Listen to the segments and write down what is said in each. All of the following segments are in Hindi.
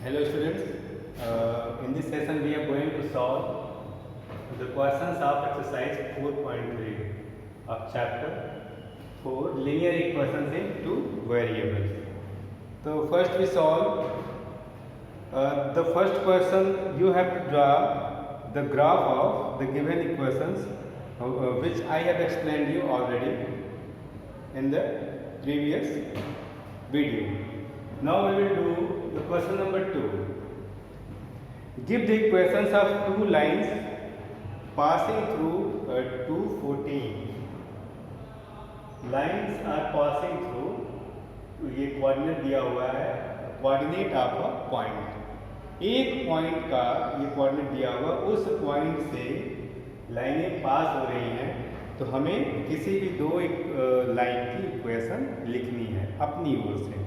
Hello students, in this session we are going to solve the questions of exercise 4.3 of chapter 4 linear equations in two variables. So first we solve the first question. You have to draw the graph of the given equations which I have explained you already in the previous video. Now we will do the question number 2. Give the equations of two lines passing through 214. Lines are passing through, ये कोऑर्डिनेट दिया हुआ है, कोऑर्डिनेट ऑफ अ पॉइंट. एक पॉइंट का ये कोऑर्डिनेट दिया हुआ, उस पॉइंट से लाइनें पास हो रही हैं, तो हमें किसी भी दो लाइन की इक्वेशन लिखनी है अपनी ओर से.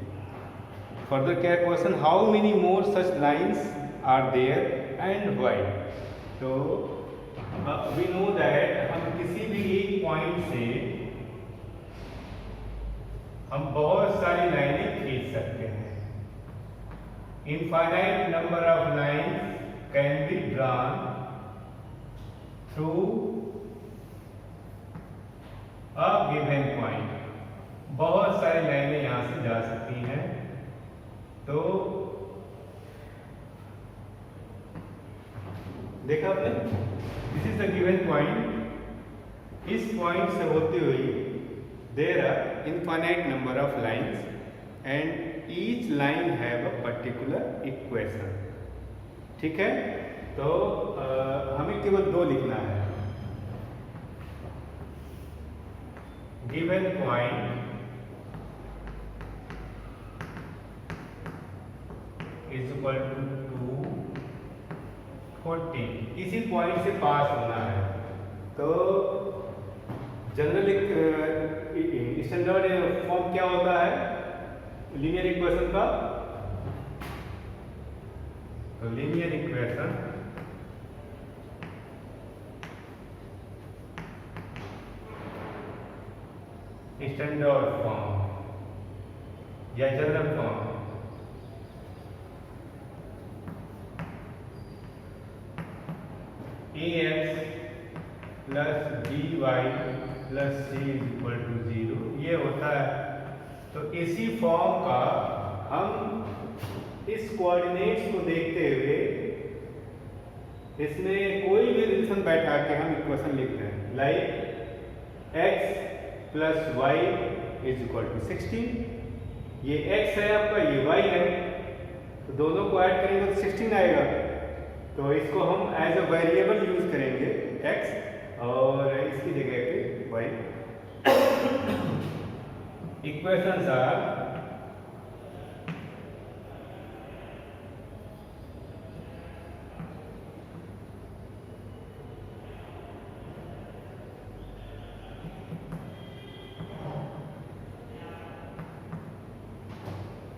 फर्दर क्या question, how many more such lines are there and why. तो वी नो दैट हम किसी भी एक पॉइंट से हम बहुत सारी लाइनें खींच सकते हैं. Infinite number of lines can be drawn through a given point. बहुत सारी लाइनें यहां से जा सकती हैं. तो देखा आपने, this is the given point. इस पॉइंट से होते हुए there are infinite number of lines and each line have a particular equation. ठीक है, तो हमें केवल दो लिखना है. Given point is equal to 214. इसी पॉइंट से पास होना है. तो जनरल स्टैंडर्ड फॉर्म क्या होता है लीनियर इक्वेशन का? तो लीनियर इक्वेशन स्टैंडर्ड फॉर्म या general form ax plus by plus c is equal to 0 ये होता है. तो इसी फॉर्म का हम इस कोऑर्डिनेट्स को देखते हुए इसमें कोई भी रिलेशन बैठा के हम इक्वेशन लिखते हैं. Like x plus y is equal to 16. ये x है आपका, ये y है, तो दोनों को ऐड करेंगे तो 16 आएगा. तो इसको हम एज अ वेरिएबल यूज करेंगे x और इसकी जगह पे y. इक्वेशंस आर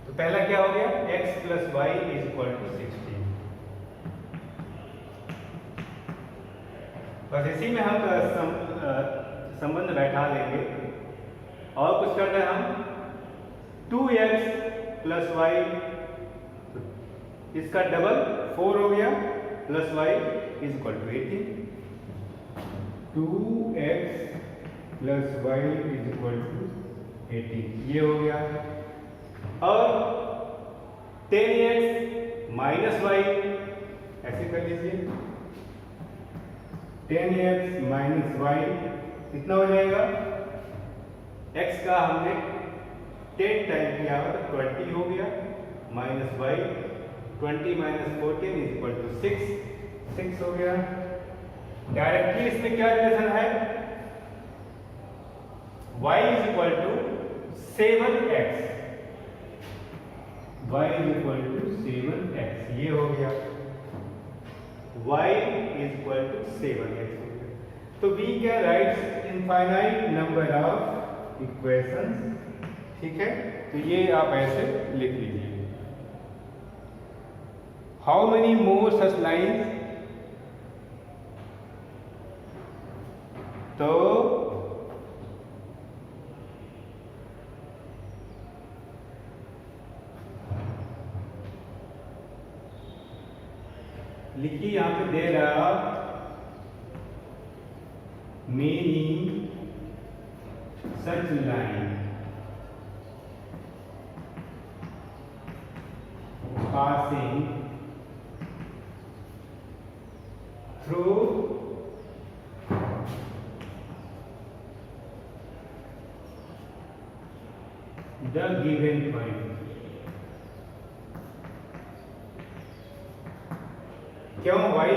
तो पहला क्या हो गया, x plus y is equal to 16. बस इसी में हम संबंध बैठा लेंगे. और कुछ करना है, हम 2x प्लस वाई, इसका डबल 4 हो गया, plus y is equal to 18. 2x plus y is equal to 18 ये हो गया. और 10x माइनस वाई ऐसे कर लीजिए. 10x माइनस वाई कितना हो जाएगा, x का हमने 10 टाइम किया हुआ तो 20 हो गया, minus y 20 minus 14 is equal to 6 हो गया. डायरेक्टली इसमें क्या रिलेशन है, y is equal to 7x. y is equal to 7x ये हो गया. y is equal to 7x. तो we can write infinite number of equations. ठीक है, तो ये आप ऐसे लिख लीजिए. How many more such lines? तो लिखिए यहाँ पे दे रहा many such line passing through the given point. क्यों वाई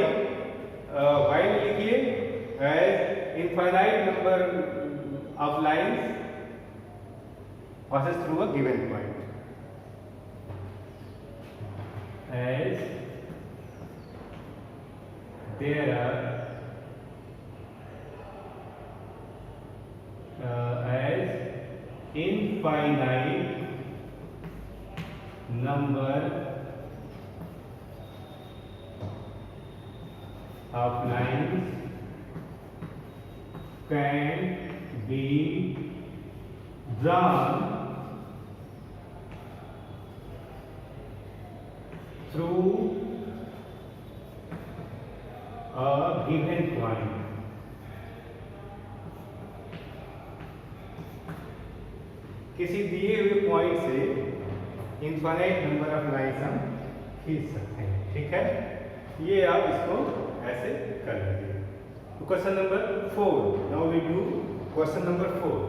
वाई में लिखिए as infinite number of lines passes through a given point. As there are as infinite number of lines can be drawn through a given point. किसी दिए हुए पॉइंट से इनफाइनाइट नंबर ऑफ लाइन्स हम खींच सकते हैं, ठीक है। ये आप इसको ऐसे कर लीजिए। तो question number 4, now we do question number 4।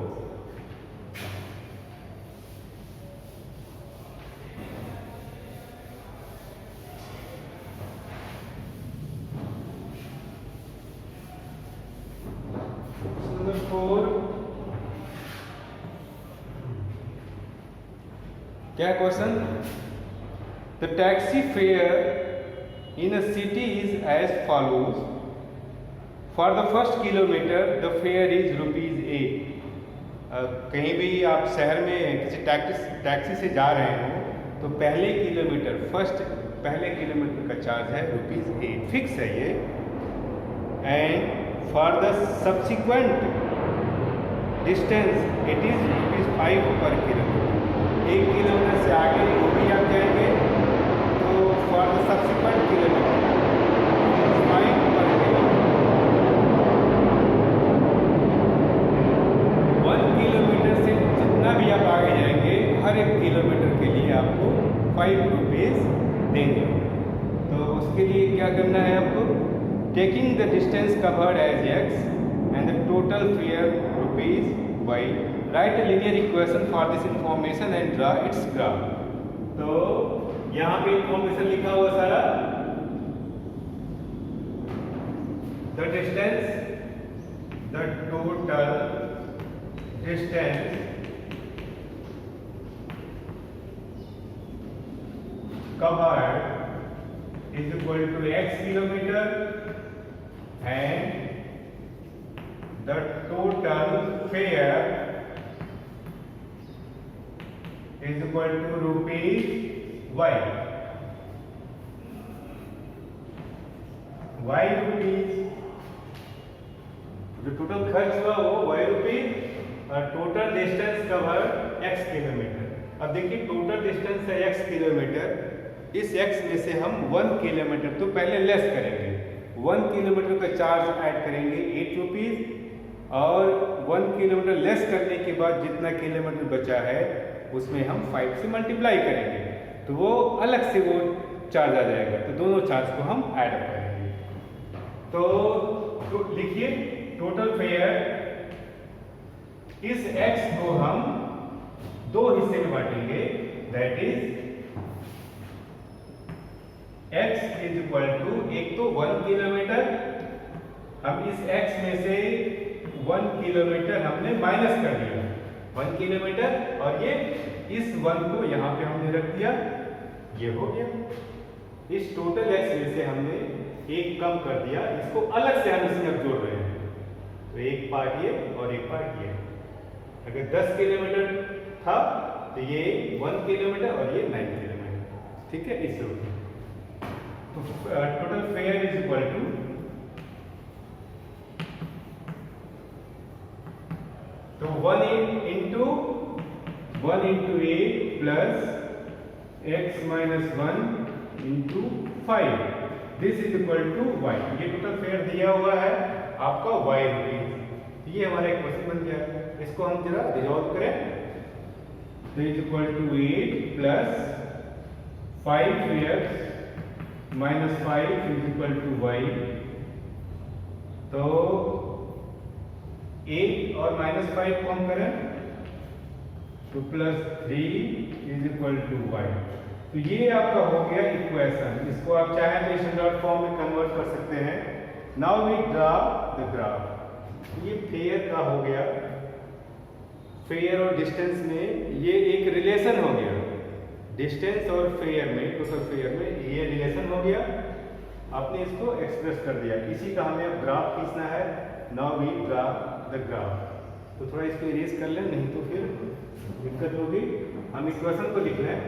क्या question? The taxi fare in a city is as follows. For the first kilometre the fare is ₹8। कहीं भी आप शहर में किसी टैक्सी से जा रहे हो तो पहले किलोमीटर का चार्ज है ₹8, फिक्स है ये। And for the subsequent distance it is ₹5 पर किलोमीटर। 1 किलोमीटर से आगे वो भी आप जाएंगे तो फॉर द सब्सिक्वेंट किलोमीटर 5 पर किलोमीटर। 1 किलोमीटर से जितना भी आप आगे जाएंगे हर 1 किलोमीटर के लिए आपको ₹5 देंगे। तो उसके लिए क्या करना है आपको? Taking the distance covered as x and the total fare ₹y, right a linear equation for this information and draw its graph। तो यहाँ पे इंफॉर्मेशन लिखा हुआ सारा, the total distance covered is equal to x kilometer and the total fare is equal to ₹y। y rupees, जो टोटल खर्च हुआ वो y रुपीज और total distance cover x kilometre. अब देखिए टोटल डिस्टेंस है x किलोमीटर, इस x में से हम 1 किलोमीटर तो पहले लेस करेंगे। 1 किलोमीटर का चार्ज ऐड करेंगे ₹8 और 1 किलोमीटर लेस करने के बाद जितना किलोमीटर बचा है उसमें हम 5 से मल्टीप्लाई करेंगे तो वो अलग से वो चार्ज आ जाएगा। तो दोनों चार्ज को हम ऐड अप करेंगे। तो लिखिए टोटल फेयर, इस x को हम 2 हिस्से में बांटेंगे, that is x is equal to, एक तो 1 किलोमीटर, हम इस x में से 1 किलोमीटर हमने माइनस कर दिया, 1 किलोमीटर, और ये इस 1 को यहाँ पे हमने रख दिया, ये हो गया। इस टोटल x में से हमने 1 कम कर दिया, इसको अलग से हम इसमें अब जोड़ रहे हैं। तो एक पार्ट ये और एक पार्ट ये। अगर 10 किलोमीटर था तो ये 1 किलोमीटर और ये 9 किलोमीटर, ठीक है, इस रूप में। तो total fare is equal to, तो 1 into 8 plus x minus 1 into 5, this is equal to y। ये टोटल फेयर दिया हुआ है आपका y रुपीज। ये हमारा इक्वेशन बन गया। इसको हम जरा रिजॉल्व करें तो is equal to 8 plus 5x minus 5 is equal to y। तो 8 और माइनस 5 को हम करें तो plus 3 is equal to y। तो ये आपका हो गया इक्वेशन। इसको आप चाहें तो स्टैंडर्ड फॉर्म में कन्वर्ट कर सकते हैं। Now we draw the graph. ये फेयर का हो गया। फेयर और डिस्टेंस में ये एक रिलेशन हो गया। डिस्टेंस और फेयर में, टोटल फेयर में ये रिलेशन हो गया। आपने इसको एक्सप्रेस कर दिया। इसी का हमें अब ग्राफ खींचना है। Now we draw the graph. तो थोड़ा इसको इरेज कर लें, नहीं तो फिर दिक्कत होगी। हम इक्वेशन को लिख लें।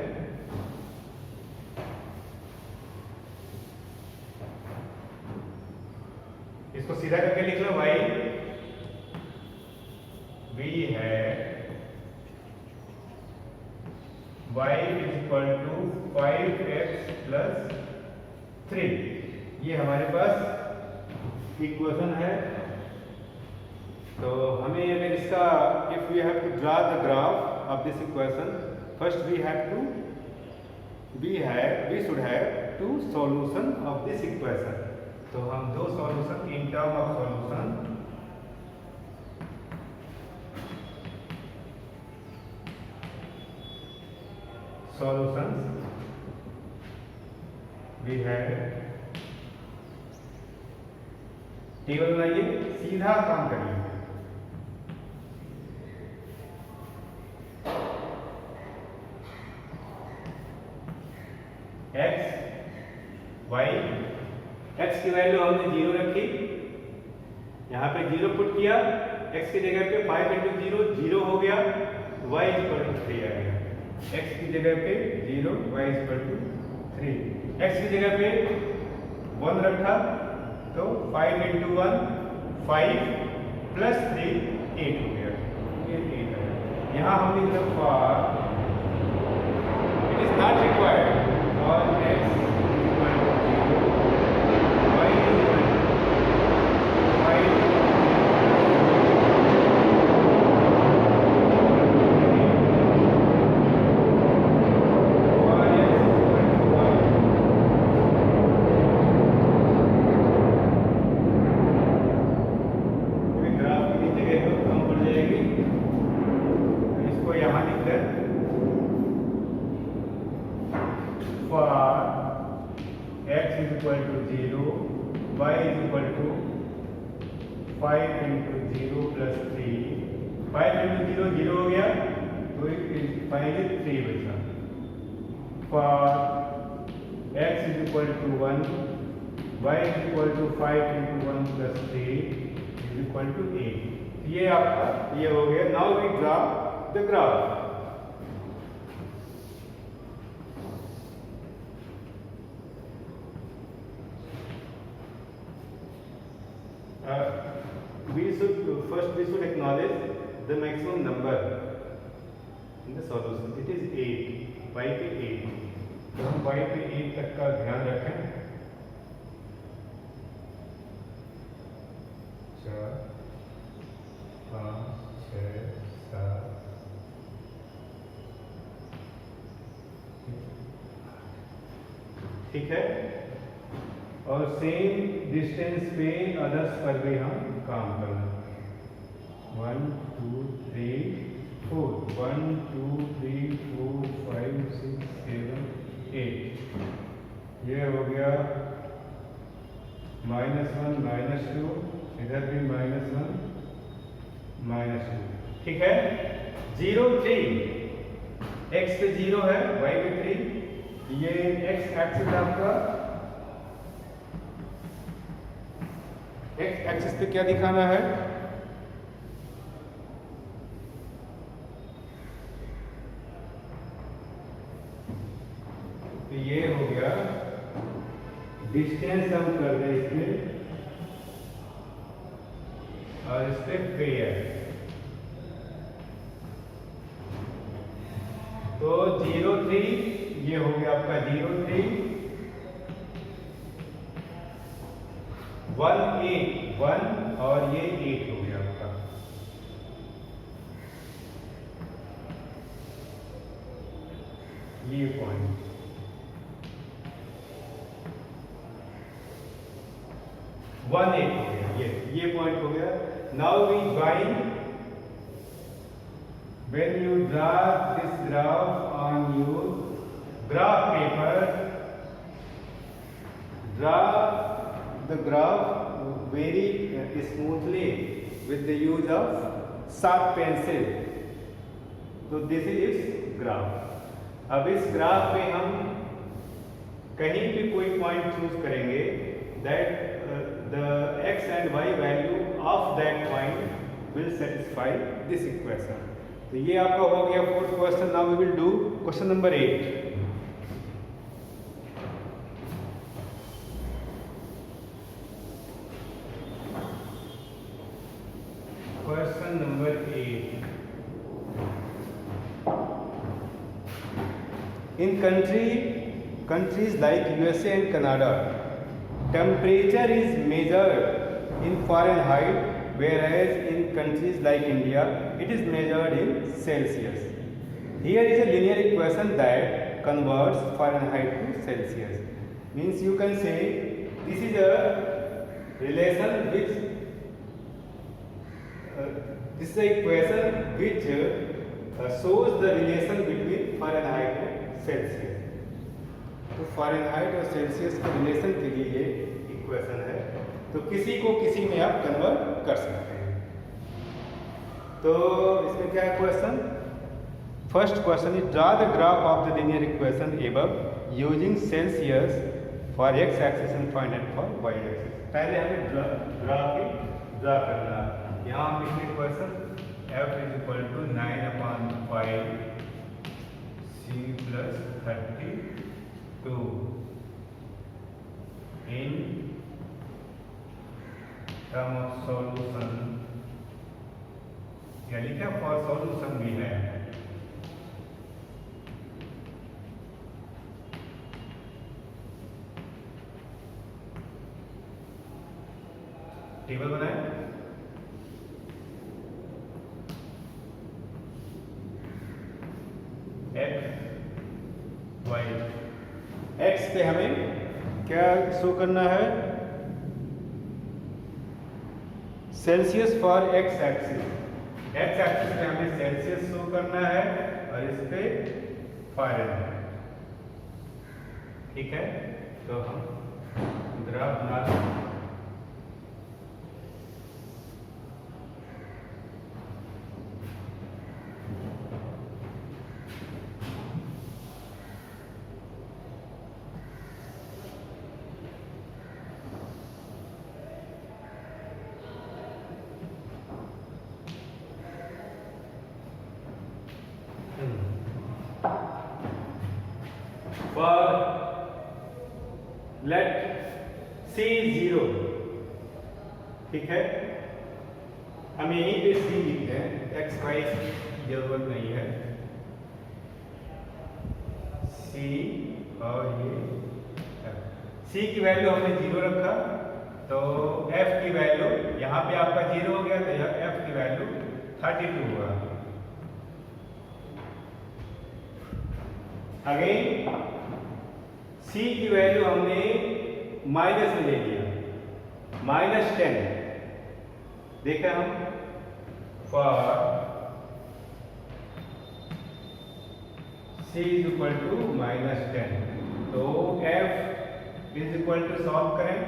इसको सीधा करके लिख लो भाई। v है y is equal to 5x plus 3। ये हमारे पास इक्वेशन है। तो हमें अगर इसका if we have to draw the graph of this equation, first we should have two solution of this equation. तो हम दो solution in term of solutions we have. Table बनाइए, सीधा काम करिए। x की वैल्यू हमने 0 रखी, यहाँ पे 0 पुट किया। x की जगह पे 5 इंटू 0 0 हो गया। y इक्वल टू 3 आ गया। x की जगह पे 0, y इक्वल टू 3। x की जगह पे 1 रखा तो 5 इंटू 1 5 प्लस 3 8 हो गया। ये 8 है। यहाँ हम लिख रहे for it is not required for x x is equal to 1, y is equal to 5 into 1 plus 3 is equal to 8। ये आपका ये हो गया। Now we draw the graph. we should acknowledge the maximum number in the solution. It is 8, y पे 8। तो हम y पे 8 तक का ध्यान रखें। 4 5 6 7 ठीक है। और सेम डिस्टेंस पे अदर्स पर भी हम काम करना। 1 2 3 4 1 2 3 4 5 6 7 8। ये हो गया -1 -2, इधर भी -1 -2। ठीक है। 0 3 x पे 0 है, y पे 3। ये x एक्सिस आपका x एक्सिस पे क्या दिखाना है? तो ये हो गया डिस्टेंस हम कर रहे इसमें और इस पे फेयर। तो 0 3 ये हो गया आपका 0 3 1 और ये 8 हो गया आपका। ये पॉइंट 1 8 हो गया, ये पॉइंट हो गया। Now we join, when you draw this graph on your graph paper, draw the graph very smoothly with the use of sharp pencil. तो दिस इज इट्स ग्राफ। अब इस ग्राफ पे हम कहीं भी कोई पॉइंट चूज करेंगे that the x and y value of that point will satisfy this equation. तो ये आपका हो गया fourth question. Now we will do question number 8। Question number 8। In countries like USA and Canada, temperature is measured in Fahrenheit, whereas in countries like India, it is measured in Celsius. Here is a linear equation that converts Fahrenheit to Celsius. Means you can say this is a relation which this is a equation which shows the relation between Fahrenheit and Celsius. तो फ़ारेनहाइट और सेल्सियस के रिलेशन के लिए ये इक्वेशन है। तो किसी को किसी में आप कन्वर्ट कर सकते हैं। तो इसमें क्या है question? First question is draw the graph of the linear equation above using Celsius for x axis and find it for y axis. पहले हमें ग्राफ ड्रा करना। यहाँ हम लिखेंगे question f is equal to 9/5 plus 32 in term of solution, या लिखा फॉर सॉल्यूशन भी है। टेबल बनाए, एक्स पे हमें क्या शो करना है? Celsius for x axis. X axis पे हमें सेल्सियस शो करना है और इस पे फ़ारेनहाइट। ठीक है, तो हम ग्राफ बना सकते हैं। लेट C 0, ठीक है, हम यहीं पे C लिखते हैं, x y की जरूरत नहीं है। C और ये C की वैल्यू हमने 0 रखा, तो F की वैल्यू यहाँ पे आपका 0 हो गया, तो यह F की वैल्यू 32 हुआ। अगेन C की वैल्यू हमने माइनस में ले लिया, -10। देखा हम for C is equal to -10, तो F is equal to solve करें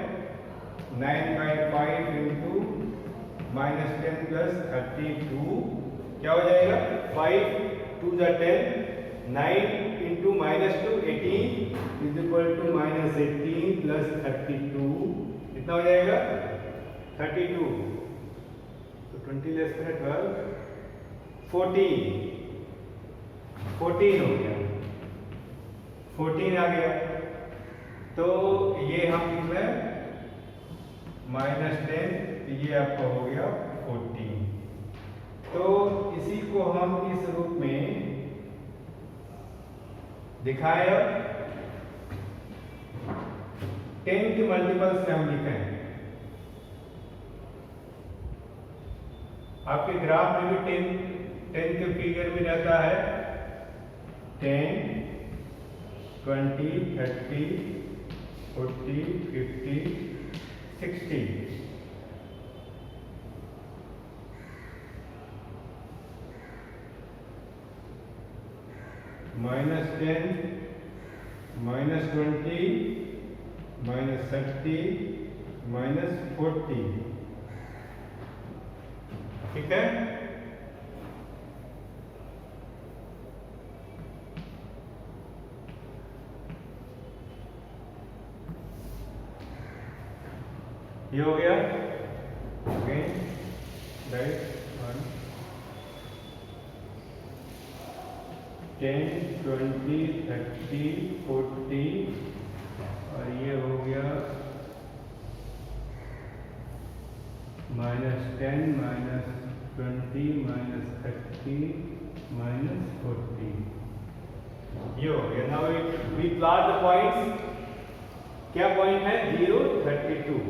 9/5 इंटू -10 प्लस 32 क्या हो जाएगा? 5 2 × 10, 9 into -2 18 is equal to -18 plus 32 कितना हो जाएगा? 32। तो 20 लेस करें 12, 14 हो गया, 14 आ गया। तो ये हम लिख रहे हैं -10, तो ये आपका हो गया 14। तो इसी को हम इस रूप में दिखाया, 10 के मल्टीपल्स में हम लिखें आपके ग्राफ में भी 10 के फिगर में रहता है 10, 20, 30, 40, 50, 60। -10, -20, -30, -40। ठीक है। ये हो गया। अगेन राइट 10, 20, 30, 40 और ये हो गया -10, -20, -30, -40। ये हो गया। Now we plot the points. क्या पॉइंट है? 0, 32।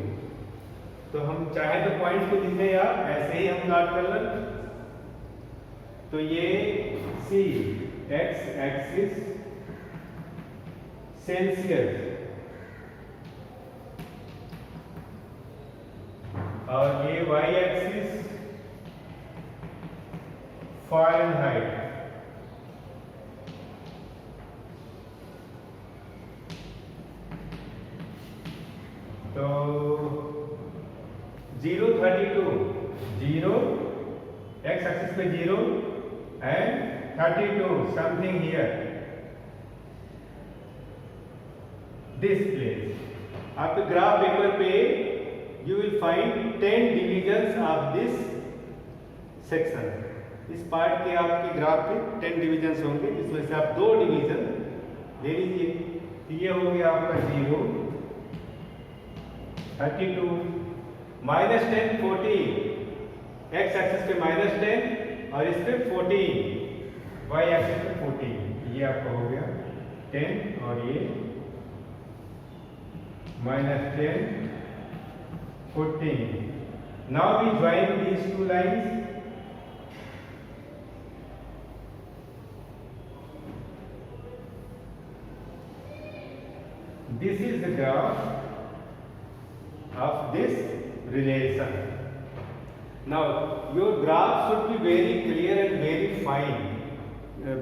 तो हम चाहे तो पॉइंट्स को लिखें या ऐसे ही हम प्लॉट कर लें। तो ये C x एक्सिस सेल्सियस और ये y एक्सिस फ़ारेनहाइट। तो 0, 32, 0 x एक्सिस पे 0 and 32 something here this place। आपके ग्राफ पेपर पे you will find 10 divisions of this section। इस पार्ट के आपके ग्राफ पे 10 डिविजन्स होंगे, जिसमें से आप 2 डिवीजन ले लीजिए। ये हो गया आपका 0, 32, -10, 40, x एक्सिस पे -10 और इस पे 14, y एक्सिस पे 14। ये आपका हो गया 10 और ये -10, 14। Now we join these two lines। This is the graph of this relation। Now your graph should be very clear and very fine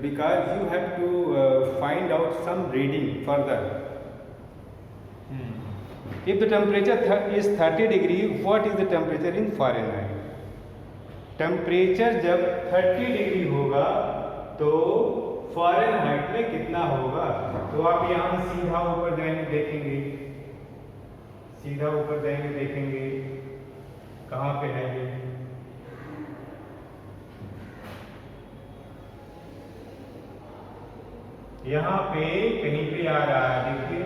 because you have to find out some reading further। If the temperature is 30 degree, what is the temperature in Fahrenheit? Temperature जब 30 डिग्री होगा तो फ़ारेनहाइट में कितना होगा? तो आप यहाँ सीधा ऊपर जाएंगे देखेंगे, सीधा ऊपर जाएंगे देखेंगे कहाँ पे है ये? यहाँ पे कहीं पे आ रहा है, देखिए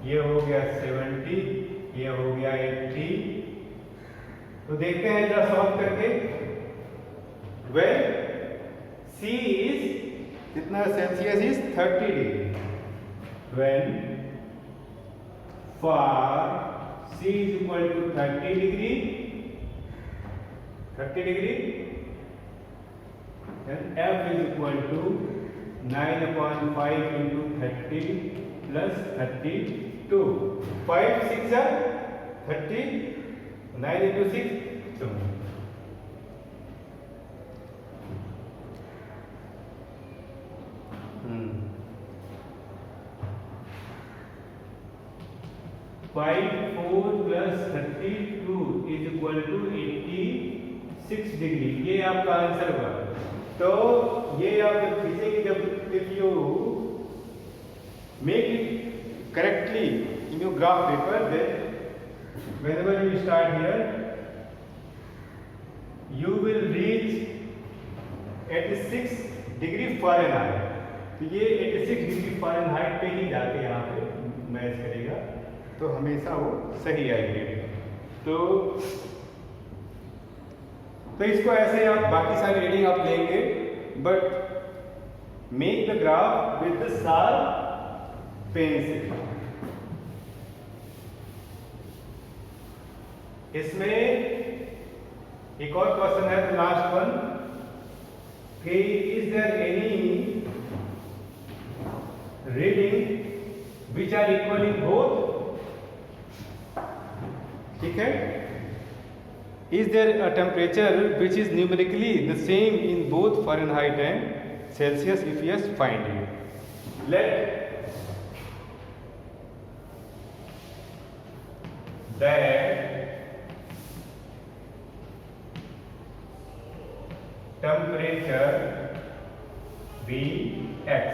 ये हो गया 70, ये हो गया 80। तो देखते हैं जरा सॉल्व करके। वेल C इज कितना? Celsius is 30 degree. When for C is equal to 30 degree, 30 degree, and F is equal to 9/5 into 30 plus 32। 5 6 are 30, 9 into 6 2। 5 4 plus 32 is equal to 86 degree. ये आपका आंसर हुआ। तो ये आप जब खींचेंगे, जब if you make it correctly in your graph paper, then whenever you start here you will reach 86 degree Fahrenheit. तो ये 86 डिग्री फ़ारेनहाइट पे ही जाके यहाँ पे मैच करेगा, तो हमेशा वो सही आएगी। तो इसको ऐसे आप बाकी सारी रीडिंग आप लेंगे, but make the graph with the sharp pencil. इसमें एक और क्वेश्चन है, लास्ट वन, कि is there any reading which are equal in both, ठीक है, is there a temperature which is numerically the same in both Fahrenheit and Celsius, if yes find it. Let that temperature be x।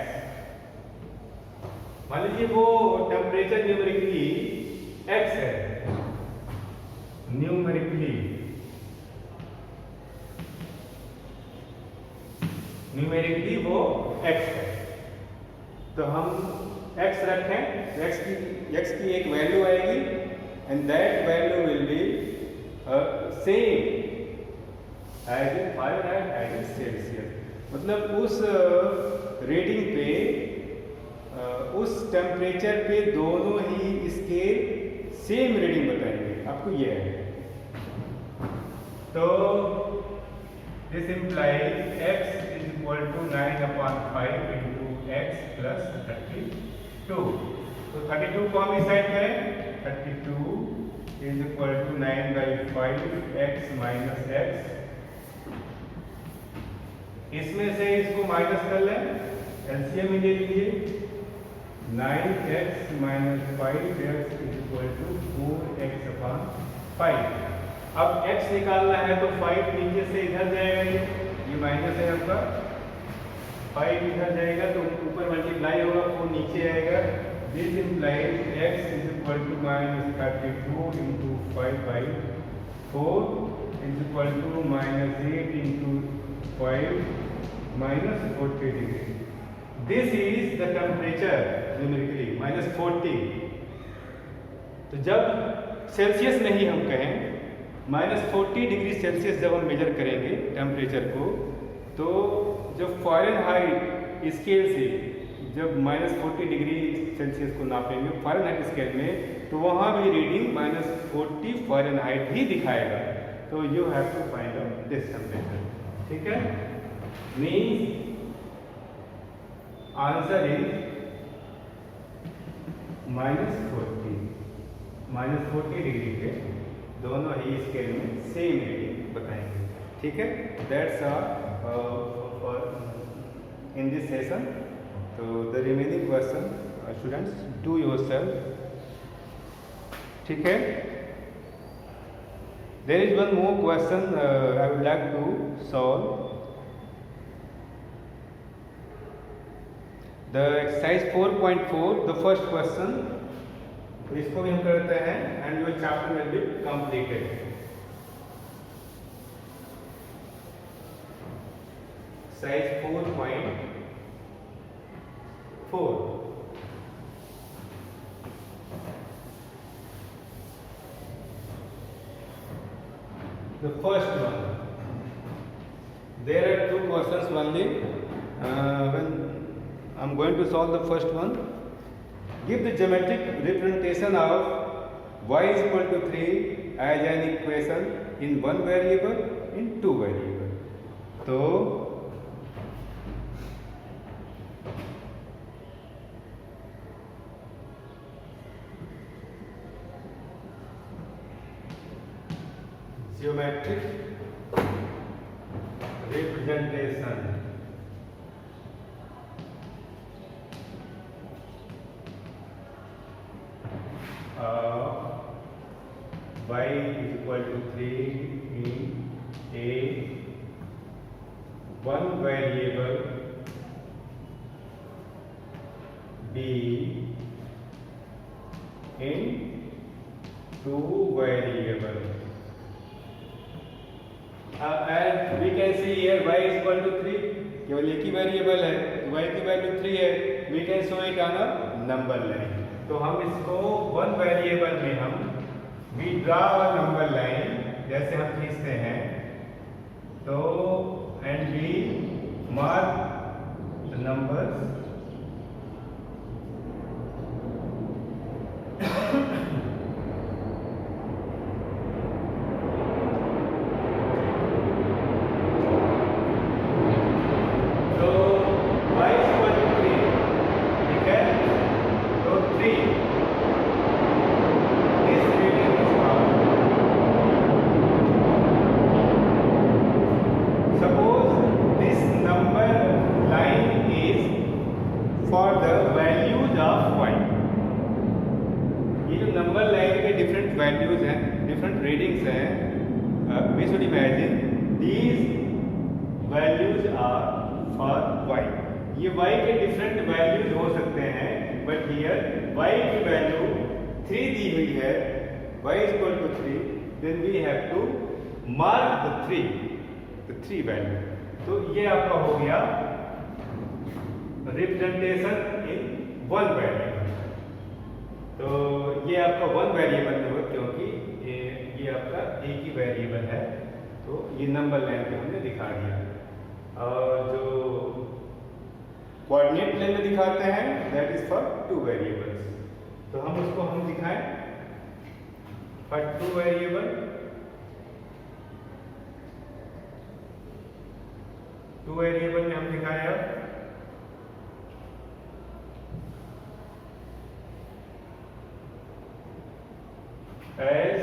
मान लीजिए वो टेम्परेचर न्यूमेरिकली x है, न्यूमेरिकली वो x है, तो हम x रखें, x की एक वैल्यू आएगी and that value will be same as in Fahrenheit as in Celsius। मतलब उस रीडिंग पे, उस टेम्परेचर पे दोनों ही स्केल सेम रीडिंग बताएंगे आपको, ये है। तो this implies x is equal to 9/5 into x plus 32। तो 32 को हम इस साइड करें, 32 is equal to 9/5 x minus x। इसमें से इसको माइनस कर लें, एलसीएम में ले लीजिए, 9x minus 5x is equal to 4x/5। अब x निकालना है तो 5 नीचे से इधर जाएगा, ये माइनस है आपका, 5 इधर जाएगा तो ऊपर मल्टीप्लाई होगा, 4 नीचे आएगा। This implies x is equal to minus 32 into 5/4 is equal to minus 8 into 5 minus 40 degree। This is the temperature numerically minus 40। तो जब सेल्सियस में ही हम कहें, -40 डिग्री सेल्सियस जब हम मेजर करेंगे टेम्परेचर को, तो जब फ़ारेनहाइट स्केल से जब -40 डिग्री सेल्सियस को नापेंगे फ़ारेनहाइट स्केल में, तो वहाँ भी रीडिंग -40 फ़ारेनहाइट ही दिखाएगा। तो you have to find out this temperature, ठीक है। मीन्स आंसर इज -40 डिग्री पे दोनों ही स्केल में सेम रीडिंग बताएंगे, ठीक है। That's all in this session. So the remaining question, students, do yourself, ठीक है। There is one more question I would like to solve। The exercise 4.4, the first question, तो इसको भी हम करते हैं and your chapter will be completed। Exercise 4.4, the first one, there are two questions only। When I'm going to solve the first one, give the geometric representation of y is equal to 3 as an equation in one variable, in two variable। तो geometric representation y is equal to 3 in a one variable, b in two variable। As we can see here, y is equal to 3, केवल एक ही वेरिएबल है, y की वैल्यू 3 है। we can show it on a number line। तो हम इसको वन वेरिएबल में हम we draw a number line, जैसे हम खींचते हैं, तो and we mark the numbers for the values of y। ये जो नंबर लाइन के डिफरेंट वैल्यूज हैं, डिफरेंट रीडिंग्स हैं, we should imagine these values are for y। ये y के डिफरेंट वैल्यूज हो सकते हैं, बट हियर y की वैल्यू 3 दी हुई है, y is equal to 3, then we have to mark the 3 value. तो ये आपका हो गया रिप्रेजेंटेशन इन वन वेरिएबल। तो ये आपका वन वेरिएबल में हो, क्योंकि ये आपका एक ही वेरिएबल है, तो ये नंबर लाइन पे हमने दिखा दिया। और जो कोऑर्डिनेट प्लेन में दिखाते हैं दैट इज फॉर 2 वेरिएबल्स। तो हम उसको हम दिखाएं फॉर 2 वेरिएबल। 2 वेरिएबल में हम दिखाया as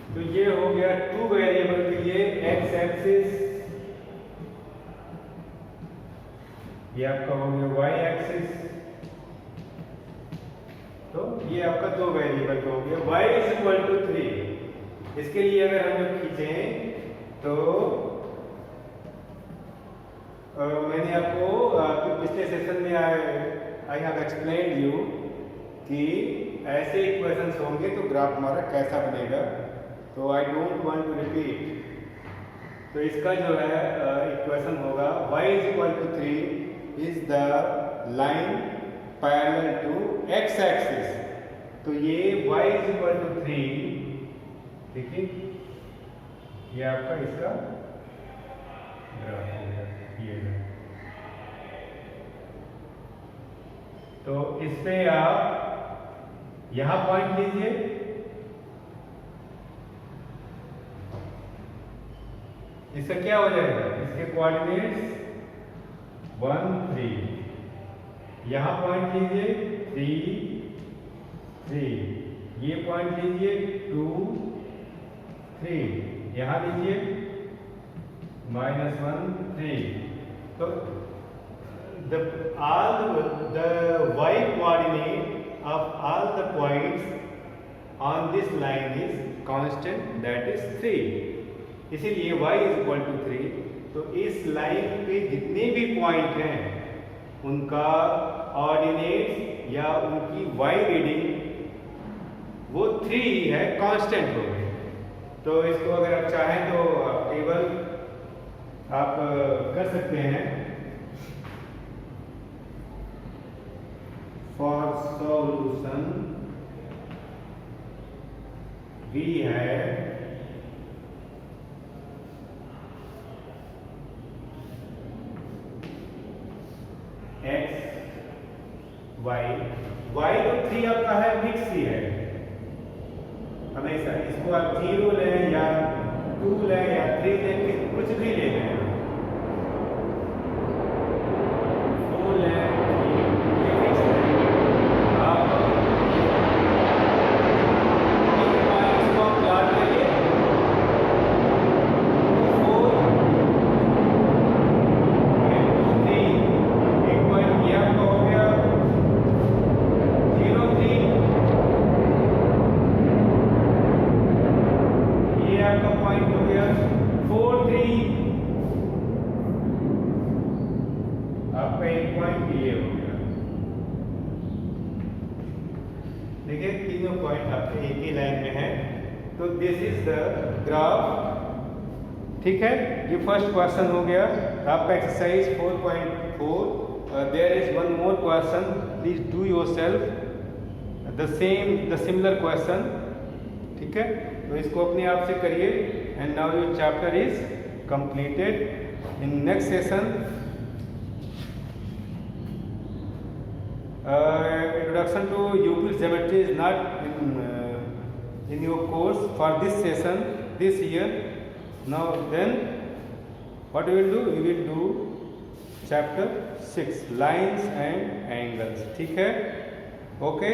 तो ये हो गया 2 वेरिएबल के लिए एक्स एक्सिस, ये आपका हो गया वाई एक्सिस। तो ये आपका 2 वेरिएबल का हो गया। y is equal to 3। इसके लिए अगर हम लोग खींचें तो मैंने आपको पिछले सेशन में आई हैव एक्सप्लेन्ड यू कि ऐसे इक्वेशंस होंगे तो ग्राफ हमारा कैसा बनेगा। तो I don't want to repeat. तो इसका जो है इक्वेशन होगा y is equal to 3 is the line parallel to x axis. तो ये y इज इक्वल टू 3, देखिए ये आपका इसका ग्राफ होगा ये। तो इस पे आप यहां पॉइंट लीजिए, इसका क्या हो जाएगा, इसके कोऑर्डिनेट्स 1 3, यहां पॉइंट लीजिए 3 3, ये पॉइंट लीजिए 2 3, यहां लीजिए -1 3। तो all the y coordinate of all the points on this line is constant, that is 3। इसीलिए y इज इक्वल टू 3। तो इस लाइन पे जितने भी पॉइंट हैं उनका ऑर्डिनेट या उनकी y रीडिंग वो 3 ही है, कांस्टेंट हो गए। तो इसको अगर आप चाहें तो टेबल आप कर सकते हैं। For solution we have y तो 3 आपका है, फिक्स ही है हमेशा। इसको आप 0 लें या 2 लें या 3 लें, कुछ भी ले लें, 4 लें, ये फिक्स है। आप इसको आप प्लॉट करिए 4 2 3, एक पॉइंट ये आपका हो गया 0 3, ये आपका पॉइंट हो गया 4 3, आपका एक पॉइंट ये हो गया। देखिए तीनों पॉइंट आपके एक ही लाइन में है। तो दिस इज द ग्राफ, ठीक है। ये फर्स्ट क्वेश्चन हो गया आपका exercise 4.4। there is one more question, please do yourself the similar question ठीक है, तो इसको अपने आप से करिए। And now your chapter is completed. In next session introduction to Euclid's geometry is not in your course for this session this year. Now then what we will do, we will do chapter 6 lines and angles, ठीक है, ओके।